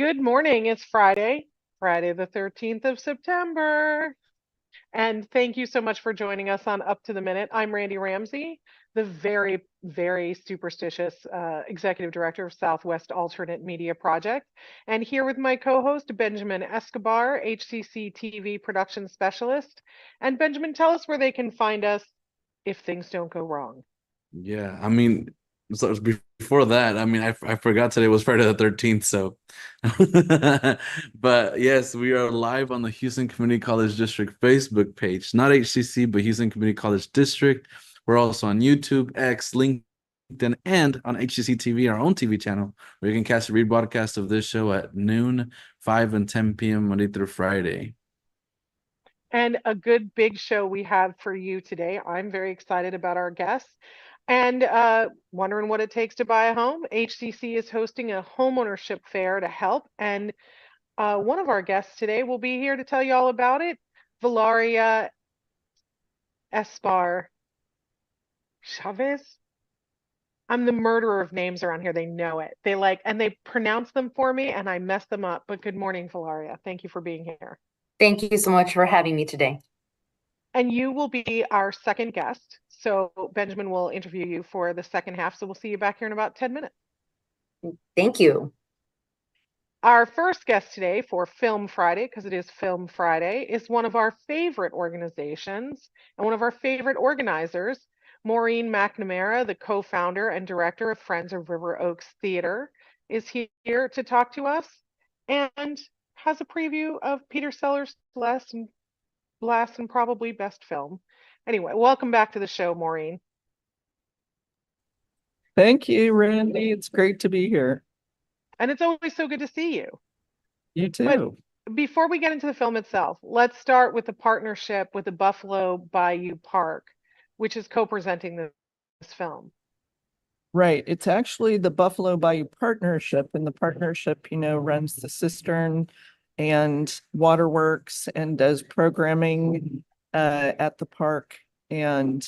Good morning. It's Friday, Friday the 13th of September. And thank you so much for joining us on Up to the Minute. I'm Randy Ramsey, the very superstitious executive director of Southwest Alternate Media Project. And here with my co-host, Benjamin Escobar, HCCTV production specialist. And Benjamin, tell us where they can find us if things don't go wrong. Yeah, so before that, I forgot today was Friday the 13th, so but yes, we are live on the Houston Community College District Facebook page, not HCC, but Houston Community College District. We're also on YouTube, X, LinkedIn, and on HCC TV, our own TV channel, where you can catch the rebroadcast of this show at noon, 5 and 10 p.m. Monday through Friday. And a good big show we have for you today. I'm very excited about our guests. And wondering what it takes to buy a home. HCC is hosting a homeownership fair to help. And one of our guests today will be here to tell you all about it. Valeria Esparza-Chavez. I'm the murderer of names around here. They know it. And they pronounce them for me and I mess them up. But good morning, Valeria. Thank you for being here. Thank you so much for having me today. And you will be our second guest. So Benjamin will interview you for the second half. So we'll see you back here in about 10 minutes. Thank you. Our first guest today for Film Friday, because it is Film Friday, is one of our favorite organizations and one of our favorite organizers, Maureen McNamara, the co-founder and director of Friends of River Oaks Theater, is here to talk to us and has a preview of Peter Sellers' last and probably best film. Anyway, welcome back to the show, Maureen. Thank you, Randy. It's great to be here. And it's always so good to see you. You too. But before we get into the film itself, let's start with the partnership with the Buffalo Bayou Park, which is co-presenting this film. Right. It's actually the Buffalo Bayou Partnership, and the partnership, runs the cistern and waterworks and does programming at the park. And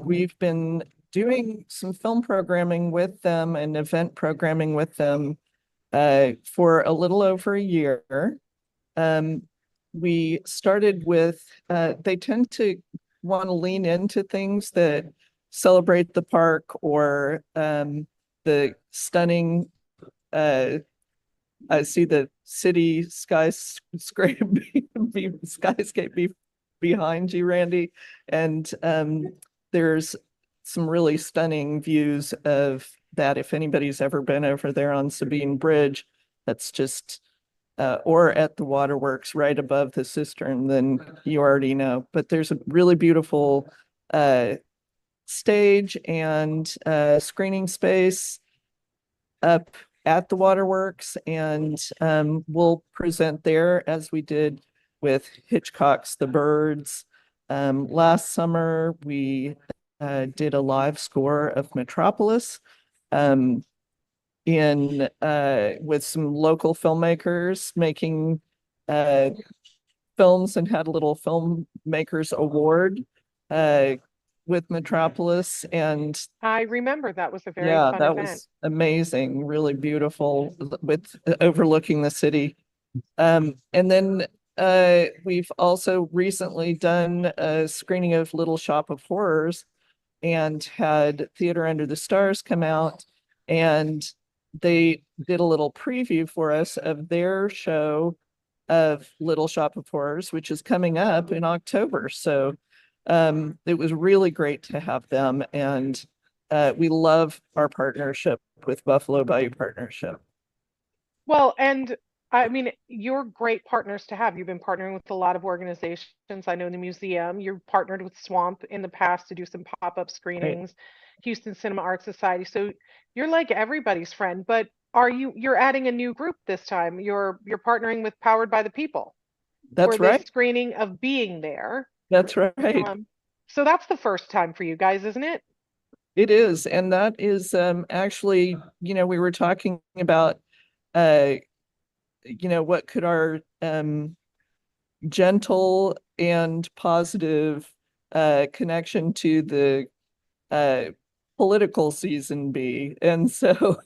we've been doing some film programming with them and event programming with them for a little over a year. We started with, they tend to want to lean into things that celebrate the park or the stunning, I see the city skyscape behind you, Randy. And there's some really stunning views of that. If anybody's ever been over there on Sabine Bridge, that's just, or at the waterworks right above the cistern, then you already know. But there's a really beautiful stage and screening space up at the waterworks, and we'll present there as we did with Hitchcock's The Birds. Last summer, we did a live score of Metropolis with some local filmmakers making films, and had a little filmmakers award with Metropolis. And I remember that was a very fun that event. was amazing, really beautiful, with overlooking the city. And then we've also recently done a screening of Little Shop of Horrors and had Theater Under the Stars come out, and they did a little preview for us of their show of Little Shop of Horrors, which is coming up in October. So it was really great to have them, and we love our partnership with Buffalo Bayou Partnership. Well, and I mean, you're great partners to have. You've been partnering with a lot of organizations. I know the museum, you've partnered with Swamp in the past to do some pop-up screenings, right. Houston Cinema Art Society. So you're like everybody's friend, but you're adding a new group this time. You're partnering with Powered by the People. That's right. For the screening of Being There. That's right. So that's the first time for you guys, isn't it? It is. And that is actually, we were talking about what could our gentle and positive connection to the political season be. And so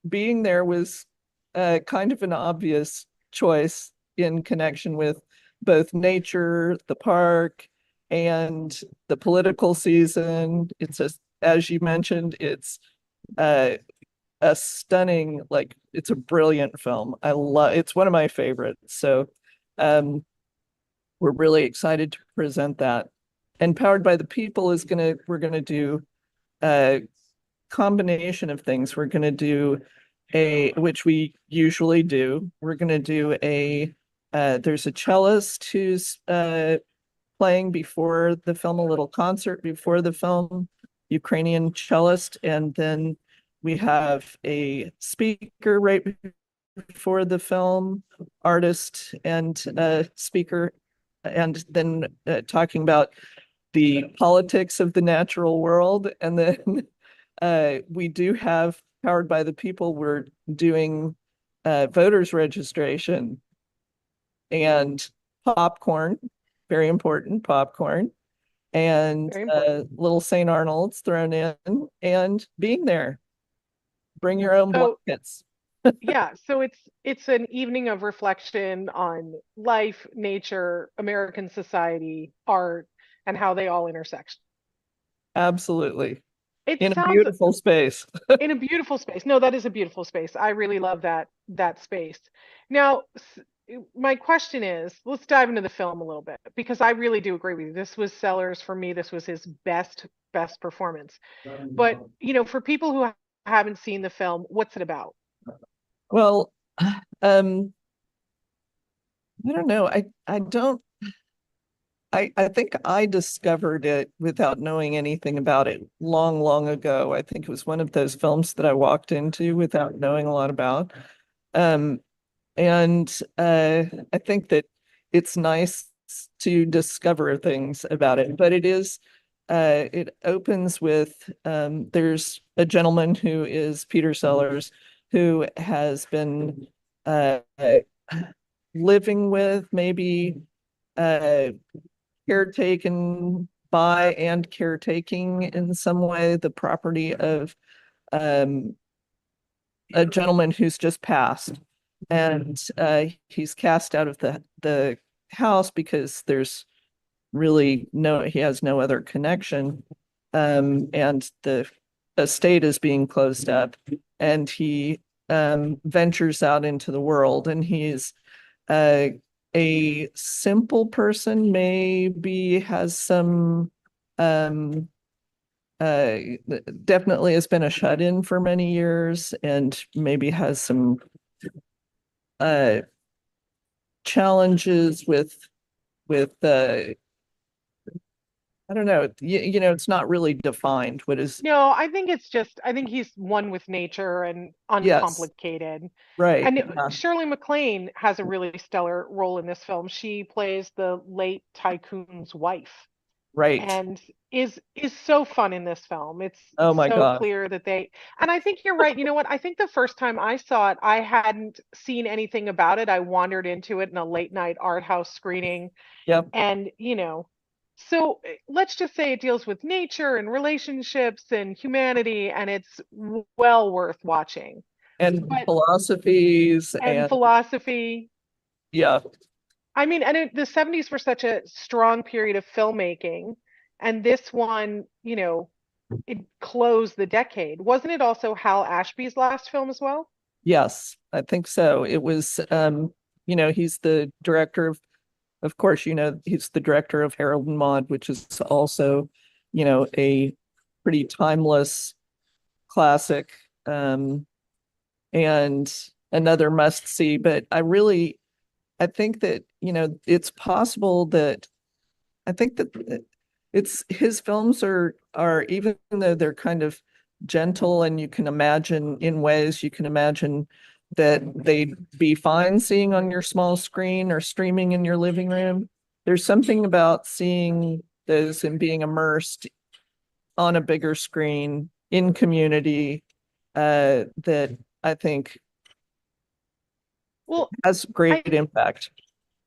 being there was kind of an obvious choice in connection with both nature, the park, and the political season. It's as you mentioned, it's a stunning, like it's a brilliant film. It's one of my favorites. So we're really excited to present that. And Powered by the People we're gonna do a combination of things. We're gonna do which we usually do. We're gonna do there's a cellist who's playing before the film, a little concert before the film, Ukrainian cellist, and then we have a speaker right before the film, artist and speaker, and then talking about the politics of the natural world. And then we do have Powered by the People. We're doing voters registration and popcorn, very important, popcorn, and little St. Arnold's thrown in, and being there. Bring your own blankets. Yeah, so it's an evening of reflection on life, nature, American society, art, and how they all intersect. Absolutely. It in sounds a beautiful space. in a beautiful space. No, that is a beautiful space. I really love that space. Now, my question is, let's dive into the film a little bit, because I really do agree with you. This was Sellers, for me, this was his best performance. But, for people who haven't seen the film, what's it about? Well, I don't know. I think I discovered it without knowing anything about it long, long ago. I think it was one of those films that I walked into without knowing a lot about. And I think that it's nice to discover things about it, but it opens with, there's a gentleman who is Peter Sellers, who has been living with, maybe caretaken by and caretaking in some way, the property of a gentleman who's just passed. And he's cast out of the house because there's really he has no other connection. And the estate is being closed up, and he ventures out into the world, and he's a simple person, maybe has some definitely has been a shut-in for many years, and maybe has some challenges with I don't know, it's not really defined what is. No, I think he's one with nature and uncomplicated. Yes, right. And Shirley MacLaine has a really stellar role in this film. She plays the late tycoon's wife. Right. And is so fun in this film. It's oh my so God. clear that and I think you're right. You know what? I think the first time I saw it, I hadn't seen anything about it. I wandered into it in a late night art house screening. Yep. And, so let's just say it deals with nature and relationships and humanity, and it's well worth watching. And philosophies and philosophy. Yeah. I mean, and the 70s were such a strong period of filmmaking, and this one, it closed the decade. Wasn't it also Hal Ashby's last film as well? Yes, I think so. It was, he's the director of course, he's the director of Harold and Maude, which is also, a pretty timeless classic, and another must see. But I think that, it's possible that his films are, even though they're kind of gentle, and you can imagine that they'd be fine seeing on your small screen or streaming in your living room, there's something about seeing those and being immersed on a bigger screen in community that I think has great impact.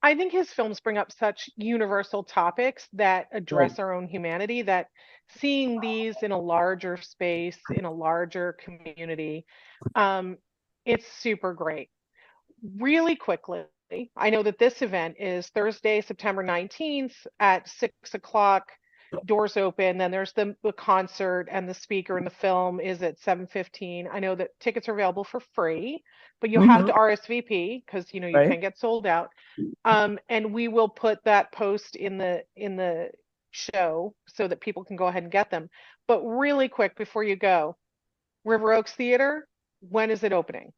I think his films bring up such universal topics that address our own humanity, that seeing these in a larger space, in a larger community, It's super great. Really quickly, I know that this event is Thursday, September 19th at 6 o'clock. Doors open. Then there's the concert, and the speaker and the film is at 7:15. I know that tickets are available for free, but you have to RSVP because you Right. can get sold out. And we will put that post in the show so that people can go ahead and get them. But really quick before you go, River Oaks Theater, when is it opening?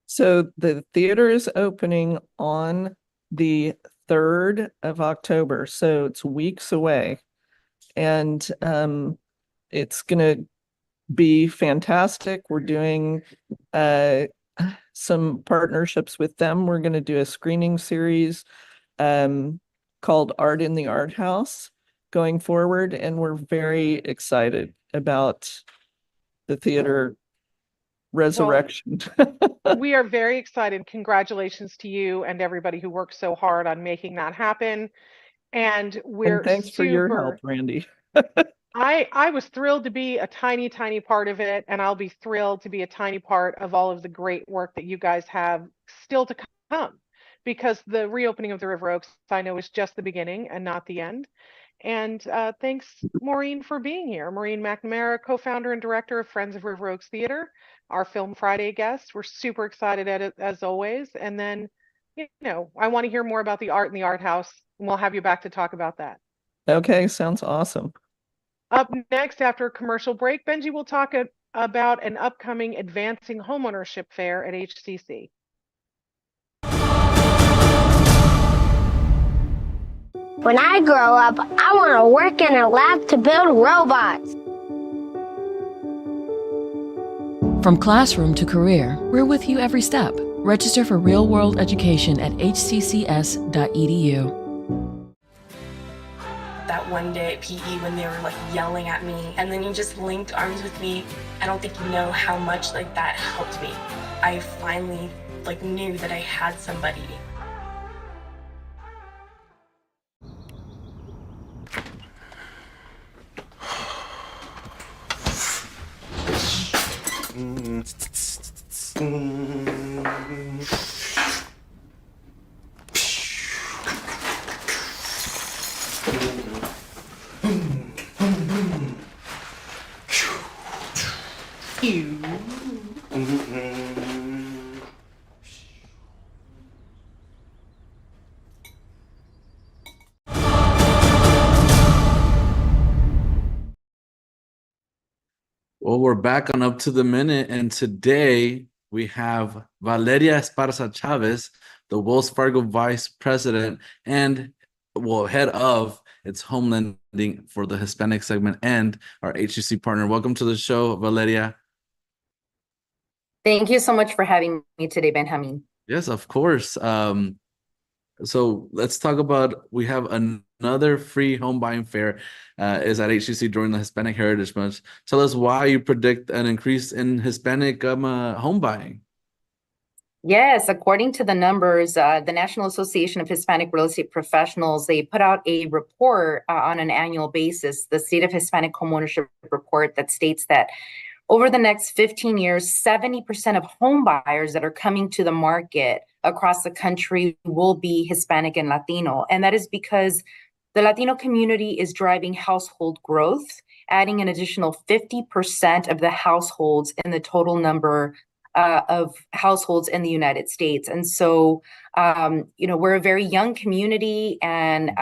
So the theater is opening on the 3rd of October, so it's weeks away. And it's gonna be fantastic. We're doing some partnerships with them. We're gonna do a screening series called Art in the Art House going forward, and we're very excited about the theater resurrection. We are very excited. Congratulations to you and everybody who worked so hard on making that happen. And we're And thanks for your help, super, Randy. I was thrilled to be a tiny, tiny part of it, and I'll be thrilled to be a tiny part of all of the great work that you guys have still to come, because the reopening of the River Oaks, I know, is just the beginning and not the end. And thanks, Maureen, for being here. Maureen McNamara, co-founder and director of Friends of River Oaks Theater, our Film Friday guest. We're super excited at it as always. And then, I want to hear more about the art in the art house, and we'll have you back to talk about that. Okay, sounds awesome. Up next, after a commercial break, Benji will talk about an upcoming Advancing Homeownership Fair at HCC. When I grow up, I want to work in a lab to build robots. From classroom to career, we're with you every step. Register for real-world education at hccs.edu. That one day at PE when they were like yelling at me, and then you just linked arms with me. I don't think you know how much like that helped me. I finally knew that I had somebody. Well, we're back on Up to the Minute, and today we have Valeria Esparza-Chavez, the Wells Fargo Vice President and, head of its Home Lending for the Hispanic segment and our HCC partner. Welcome to the show, Valeria. Thank you so much for having me today, Benjamin. Yes, of course. So let's talk about, we have another free home buying fair is at HCC during the Hispanic Heritage Month. Tell us why you predict an increase in Hispanic home buying. Yes, according to the numbers, the National Association of Hispanic Real Estate Professionals, they put out a report on an annual basis, the State of Hispanic Homeownership Report, that states that over the next 15 years, 70% of home buyers that are coming to the market across the country will be Hispanic and Latino. And that is because the Latino community is driving household growth, adding an additional 50% of the households in the total number of households in the United States. And so, we're a very young community, and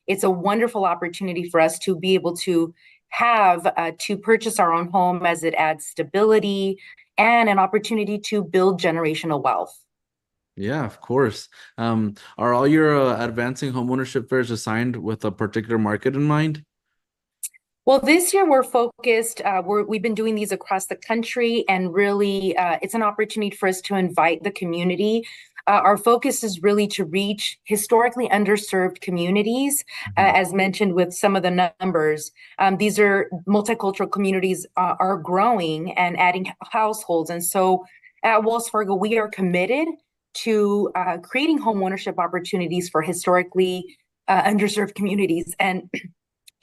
it's a wonderful opportunity for us to be able to have to purchase our own home, as it adds stability and an opportunity to build generational wealth. Yeah, of course. Are all your advancing homeownership fairs assigned with a particular market in mind? Well, this year we're focused, we've been doing these across the country, and really it's an opportunity for us to invite the community. Our focus is really to reach historically underserved communities, as mentioned with some of the numbers. These are multicultural communities are growing and adding households. And so at Wells Fargo, we are committed to creating homeownership opportunities for historically underserved communities. And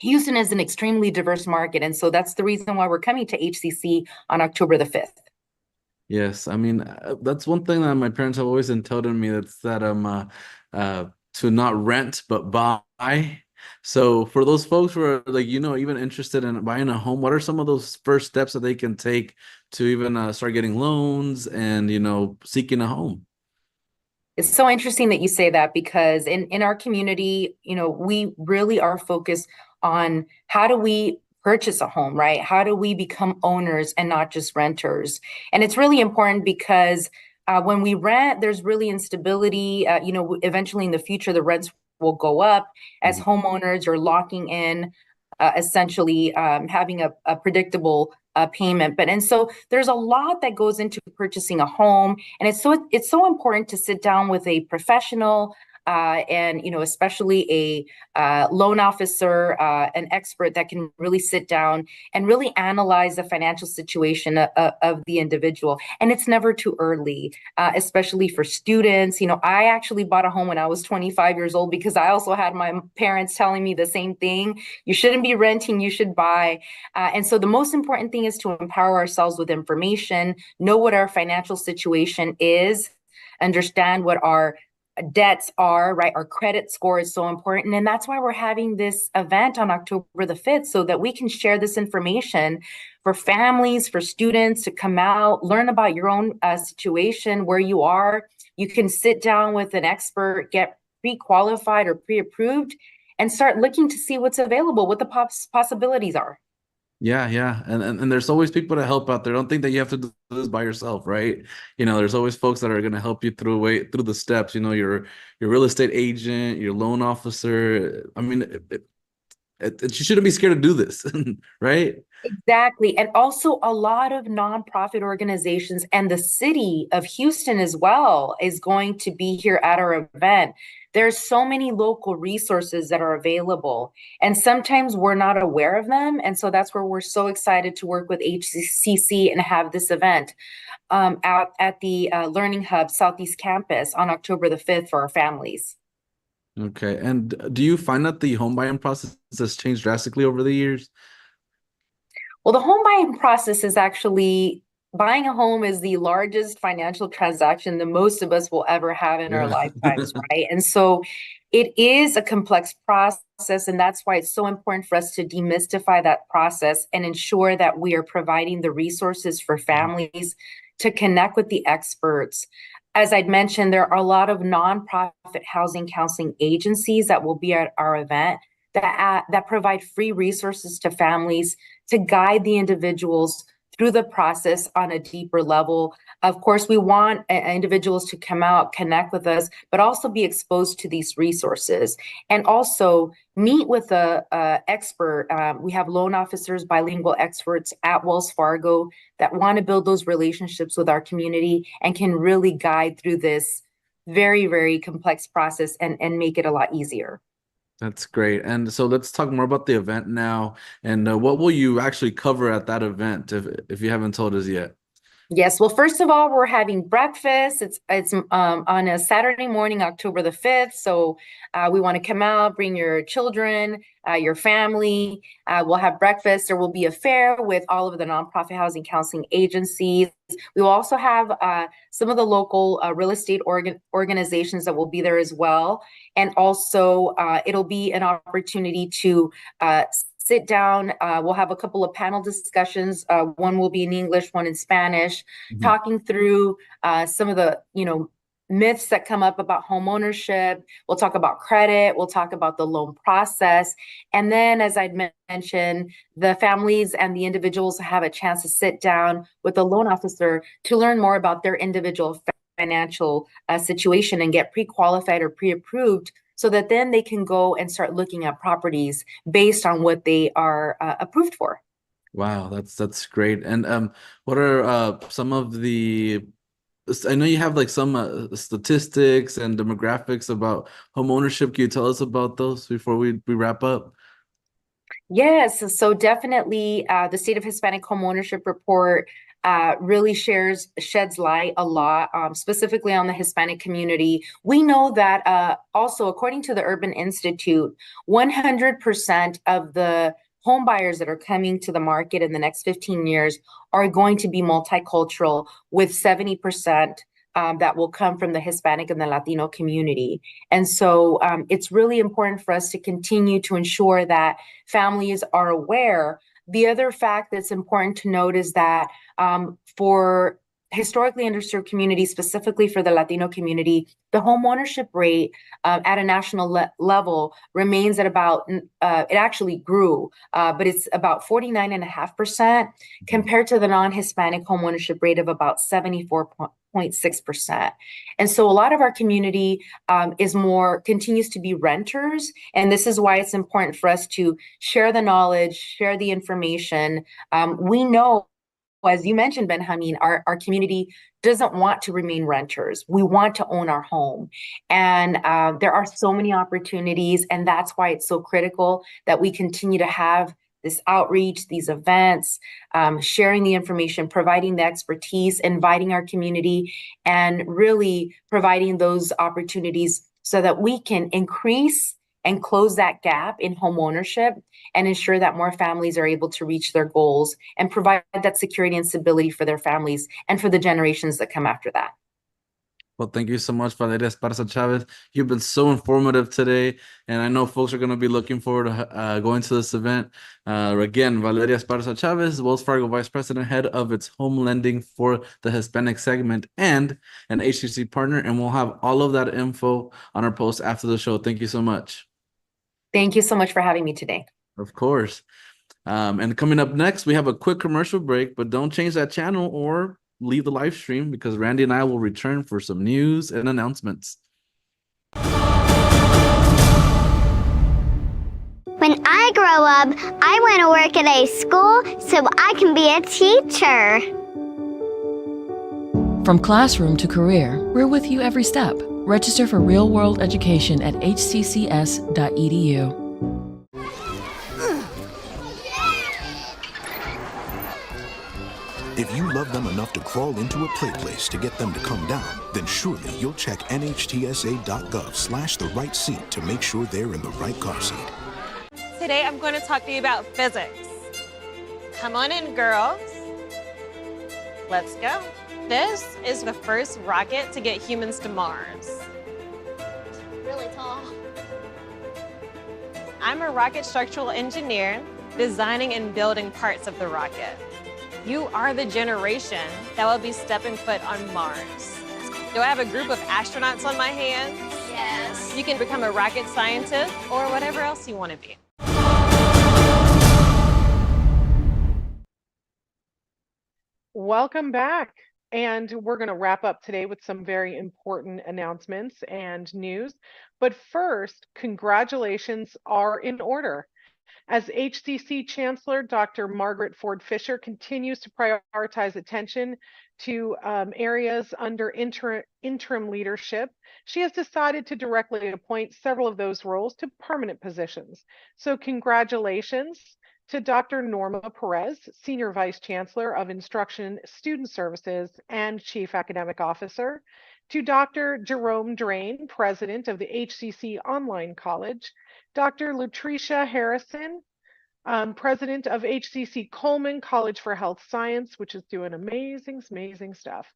Houston is an extremely diverse market, and so that's the reason why we're coming to HCC on October the 5th. Yes, I mean that's one thing that my parents have always instilled in me. That's that to not rent but buy. So for those folks who are like even interested in buying a home, what are some of those first steps that they can take to even start getting loans and seeking a home? It's so interesting that you say that because in our community, we really are focused on how do we purchase a home, right? How do we become owners and not just renters? And it's really important because when we rent, there's really instability. Eventually in the future, the rents will go up. As Mhm. homeowners, you're locking in essentially having a predictable payment. And so there's a lot that goes into purchasing a home, and it's so important to sit down with a professional and especially a loan officer, an expert that can really sit down and really analyze the financial situation of the individual. And it's never too early, especially for students. I actually bought a home when I was 25 years old because I also had my parents telling me the same thing. You shouldn't be renting, you should buy. And so the most important thing is to empower ourselves with information, know what our financial situation is, understand what our debts are, right? Our credit score is so important. And that's why we're having this event on October the 5th, so that we can share this information for families, for students to come out, learn about your own situation, where you are. You can sit down with an expert, get pre-qualified or pre-approved, and start looking to see what's available, what the possibilities are. Yeah, yeah. And there's always people to help out there. Don't think that you have to do this by yourself, right? There's always folks that are going to help you through the steps. Your real estate agent, your loan officer. I mean, you shouldn't be scared to do this, right? Exactly. And also a lot of nonprofit organizations and the city of Houston as well is going to be here at our event. There's so many local resources that are available, and sometimes we're not aware of them. And so that's where we're so excited to work with HCC and have this event out at the Learning Hub Southeast Campus on October the 5th for our families. Okay. And do you find that the home buying process has changed drastically over the years? Well, the home buying process is actually buying a home is the largest financial transaction that most of us will ever have in our Yeah. lifetimes, right? And so it is a complex process, and that's why it's so important for us to demystify that process and ensure that we are providing the resources for families to connect with the experts. As I'd mentioned, there are a lot of nonprofit housing counseling agencies that will be at our event that provide free resources to families to guide the individuals through the process on a deeper level. Of course, we want individuals to come out, connect with us, but also be exposed to these resources and also meet with a expert. We have loan officers, bilingual experts at Wells Fargo that want to build those relationships with our community and can really guide through this very, very complex process and make it a lot easier. That's great. And so let's talk more about the event now. And what will you actually cover at that event if you haven't told us yet? Yes. Well, first of all, we're having breakfast. It's on a Saturday morning, October the 5th. So we want to come out, bring your children, your family. We'll have breakfast. There will be a fair with all of the nonprofit housing counseling agencies. We will also have some of the local real estate organizations that will be there as well. And also it'll be an opportunity to sit down. We'll have a couple of panel discussions. One will be in English, one in Spanish, talking through some of the, myths that come up about home ownership. We'll talk about credit. We'll talk about the loan process. And then, as I'd mentioned, the families and the individuals have a chance to sit down with a loan officer to learn more about their individual financial situation and get pre-qualified or pre-approved, so that then they can go and start looking at properties based on what they are approved for. Wow, that's great. And what are some of the I know you have like some statistics and demographics about home ownership. Can you tell us about those before we wrap up? Yes, so definitely the State of Hispanic Homeownership Report really sheds light a lot, specifically on the Hispanic community. We know that also, according to the Urban Institute, 100% of the home buyers that are coming to the market in the next 15 years are going to be multicultural, with 70% that will come from the Hispanic and the Latino community. And so it's really important for us to continue to ensure that families are aware. The other fact that's important to note is that for historically underserved communities, specifically for the Latino community, the home ownership rate at a national level remains at about, it actually grew, but it's about 49.5% compared to the non-Hispanic home ownership rate of about 74.6%. And so a lot of our community continues to be renters. And this is why it's important for us to share the knowledge, share the information. We know, as you mentioned, Benjamin, our community doesn't want to remain renters. We want to own our home. And there are so many opportunities, and that's why it's so critical that we continue to have this outreach, these events, sharing the information, providing the expertise, inviting our community, and really providing those opportunities so that we can increase and close that gap in home ownership and ensure that more families are able to reach their goals and provide that security and stability for their families and for the generations that come after that. Well, thank you so much, Valeria Esparza-Chavez. You've been so informative today, and I know folks are going to be looking forward to going to this event. Again, Valeria Esparza-Chavez, Wells Fargo Vice President, head of its home lending for the Hispanic segment, and an HCC partner, and we'll have all of that info on our post after the show. Thank you so much. Thank you so much for having me today. Of course. And coming up next, we have a quick commercial break, but don't change that channel or leave the live stream, because Randy and I will return for some news and announcements. When I grow up, I want to work at a school so I can be a teacher. From classroom to career, we're with you every step. Register for real-world education at hccs.edu. If you love them enough to crawl into a play place to get them to come down, then surely you'll check nhtsa.gov/the right seat to make sure they're in the right car seat. Today I'm going to talk to you about physics. Come on in, girls. Let's go. This is the first rocket to get humans to Mars. Really tall. I'm a rocket structural engineer, designing and building parts of the rocket. You are the generation that will be stepping foot on Mars. Do I have a group of astronauts on my hands? Yes. You can become a rocket scientist or whatever else you want to be. Welcome back. And we're going to wrap up today with some very important announcements and news. But first, congratulations are in order. As HCC Chancellor Dr. Margaret Ford Fisher continues to prioritize attention to areas under interim leadership, she has decided to directly appoint several of those roles to permanent positions. So congratulations to Dr. Norma Perez, Senior Vice Chancellor of Instruction, Student Services, and Chief Academic Officer, to Dr. Jerome Drain, President of the HCC Online College, Dr. Lutricia Harrison, President of HCC Coleman College for Health Science, which is doing amazing stuff.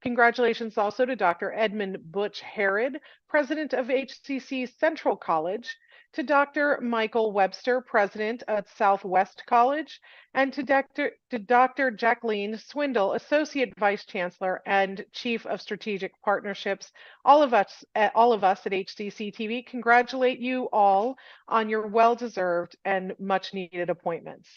Congratulations also to Dr. Edmund Butch Herod, President of HCC Central College, to Dr. Michael Webster, President at Southwest College, and to Dr. Jacqueline Swindle, Associate Vice Chancellor and Chief of Strategic Partnerships. All of us at HCCTV congratulate you all on your well-deserved and much-needed appointments.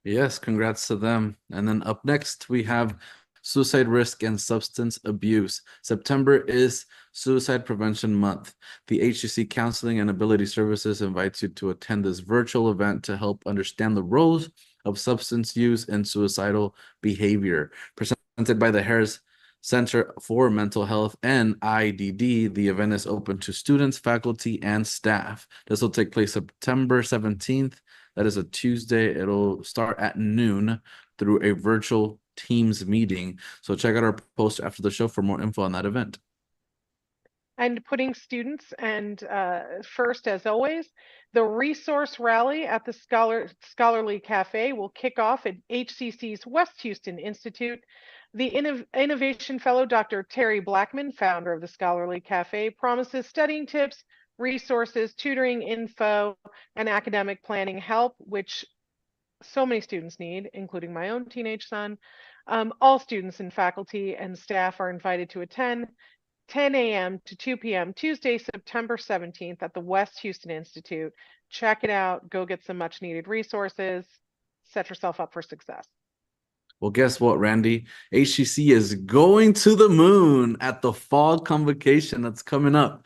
Yes, congrats to them. And then up next, we have suicide risk and substance abuse. September is Suicide Prevention Month. The HCC Counseling and Ability Services invites you to attend this virtual event to help understand the roles of substance use and suicidal behavior. Presented by the Harris Center for Mental Health and IDD, the event is open to students, faculty, and staff. This will take place September 17th. That is a Tuesday. It'll start at noon through a virtual Teams meeting. So check out our post after the show for more info on that event. And putting students and first, as always, the resource rally at the Scholarly Café will kick off at HCC's West Houston Institute. The Innovation Fellow, Dr. Terry Blackman, founder of the Scholarly Café, promises studying tips, resources, tutoring info, and academic planning help, which so many students need, including my own teenage son. All students and faculty and staff are invited to attend 10 a.m. to 2 p.m. Tuesday, September 17th at the West Houston Institute. Check it out. Go get some much needed resources. Set yourself up for success. Well, guess what, Randy? HCC is going to the moon at the fall convocation that's coming up.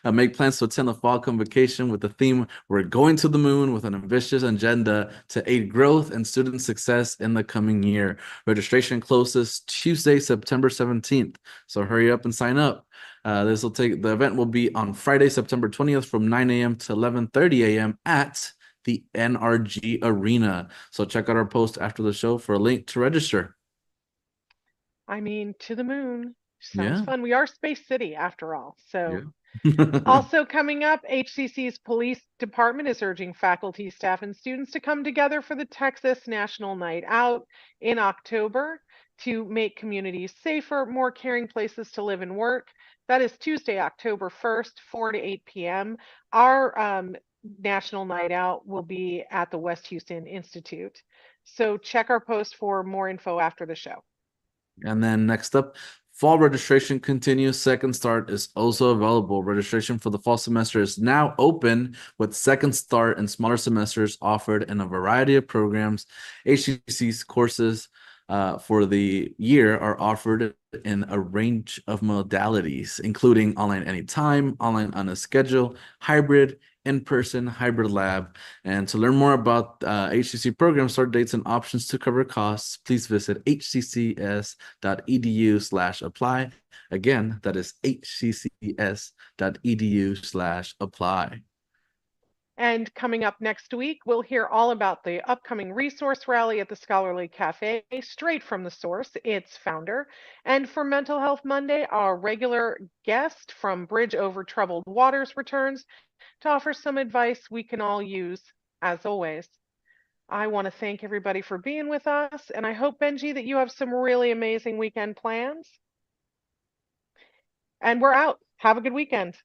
Make plans to attend the fall convocation with the theme, "We're going to the moon," with an ambitious agenda to aid growth and student success in the coming year. Registration closes Tuesday, September 17th. So hurry up and sign up. The event will be on Friday, September 20th from 9 a.m. to 11:30 a.m. at the NRG Arena. So check out our post after the show for a link to register. I mean, to the moon. Sounds Yeah. fun. We are Space City after all. So Yeah. also coming up, HCC's police department is urging faculty, staff, and students to come together for the Texas National Night Out in October to make communities safer, more caring places to live and work. That is Tuesday, October 1st, 4 to 8 p.m. Our National Night Out will be at the West Houston Institute. So check our post for more info after the show. And then next up, fall registration continues. Second Start is also available. Registration for the fall semester is now open, with Second Start and smaller semesters offered in a variety of programs. HCC's courses for the year are offered in a range of modalities, including online anytime, online on a schedule, hybrid, in-person, hybrid lab. And to learn more about HCC program start dates and options to cover costs, please visit hccs.edu/apply. Again, that is hccs.edu/apply. And coming up next week, we'll hear all about the upcoming resource rally at the Scholarly Café, straight from the source, its founder. And for Mental Health Monday, our regular guest from Bridge Over Troubled Waters returns to offer some advice we can all use, as always. I want to thank everybody for being with us, and I hope, Benji, that you have some really amazing weekend plans. And we're out. Have a good weekend.